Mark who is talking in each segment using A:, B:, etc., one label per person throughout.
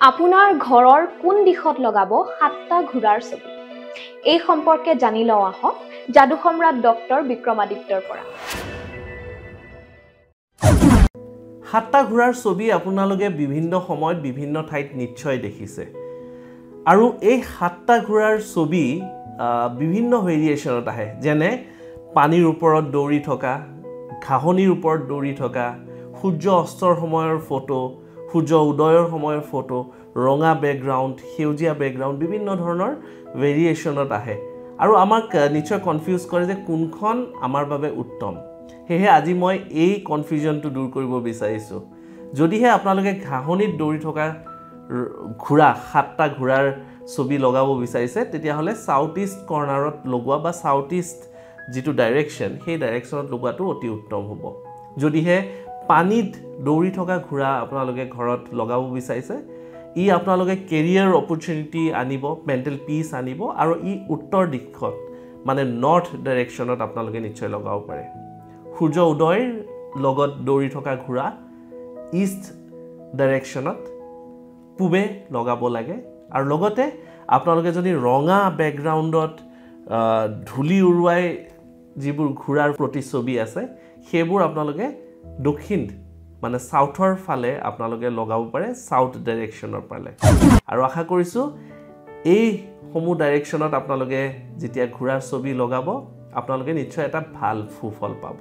A: আপোনাৰ ঘৰৰ কোন দিশত লগাব 7টা ঘোঁৰাৰ ছবি এই সম্পৰ্কে জানি লওঁ আহক যাদু সম্ৰাট ডক্টৰ বিক্ৰমাদিত্যৰ পৰা
B: 7টা ঘোঁৰাৰ ছবি আপোনালোকে বিভিন্ন সময়ত বিভিন্ন ঠাইত নিশ্চয় দেখিছে আৰু এই 7টা ঘোঁৰাৰ ছবি বিভিন্ন ভেৰিয়েশনত আহে যেনে পানীৰ ওপৰত দৌৰি থকা ঘাহনিৰ ওপৰত দৌৰি থকা সূৰ্য অস্তৰ সময়ৰ ফটো সূৰ্য উদয়ৰ সময়ৰ ফটো ৰঙা বেকগ্ৰাউণ্ড সেউজীয়া বেকগ্ৰাউণ্ড বিভিন্ন ধৰণৰ ভেৰিয়েশনত আহে আৰু আমাক নিশ্চয় কনফিউজ কৰে যে কোনখন আমাৰ বাবে উত্তম হেহে আজি মই এই কনফিউজনটো দূৰ কৰিব বিচাৰিছো যদিহে আপোনালোকে ঘাহনিত দৌৰি থকা ঘোঁৰা 7টা ঘোঁৰাৰ ছবি লগাব বিচাৰিছে তেতিয়া হলে সাউথ ইষ্ট কৰ্নাৰত লগোৱা বা সাউথ ইষ্ট যেটো ডাইৰেকশন সেই ডাইৰেকশনত লগোৱাটো অতি উত্তম হ'ব যদিহে পানীত দৌৰি থকা ঘোঁৰা আপোনালোকে ঘৰত লগাব বিচাৰিছে ই আপোনালোকে কেৰিয়াৰ অপৰচুনিটি আনিব মেন্টেল পিস আনিব আৰু ই উত্তৰ দিশত মানে নৰ্থ ডাইৰেকশনত আপোনালোকে নিশ্চয় লগাব পাৰে সূৰ্য উদয়ৰ লগত দৌৰি থকা ঘোঁৰা ইষ্ট ডাইৰেকশনত পূবে লগাব লাগে আৰু লগতে আপোনালোকে যদি ৰঙা বেকগ্ৰাউণ্ডত ধুলি উৰুৱাই যিবোৰ ঘোঁৰাৰ প্ৰতিছবি আছে সেইবোৰ আপোনালোকে দক্ষিণ মানে সাউথৰ ফালে আপোনালোকে লগাব পাৰে সাউথ ডাইৰেকশনৰ ফালে আৰু আশা কৰিছো এই সমূহ ডাইৰেকশনত আপোনালোকে যেতিয়া ঘোঁৰাৰ ছবি লগাব আপোনালোকে নিশ্চয় এটা ভাল ফুফল পাব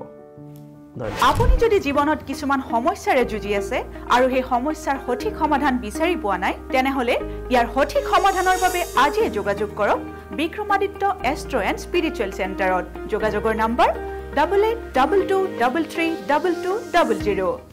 C: আপুনি যদি জীৱনত কিছুমান সমস্যাৰে যুঁজি আছে আৰু সেই সমস্যাৰ সঠিক সমাধান বিচাৰি পোৱা নাই তেনেহলে ইয়াৰ সঠিক সমাধানৰ বাবে আজিয়ে যোগাযোগ কৰক বিক্ৰমাদিত্য এষ্ট্ৰো এণ্ড স্পিৰিচুৱেল চেণ্টাৰত যোগাযোগৰ নম্বৰ 8822332200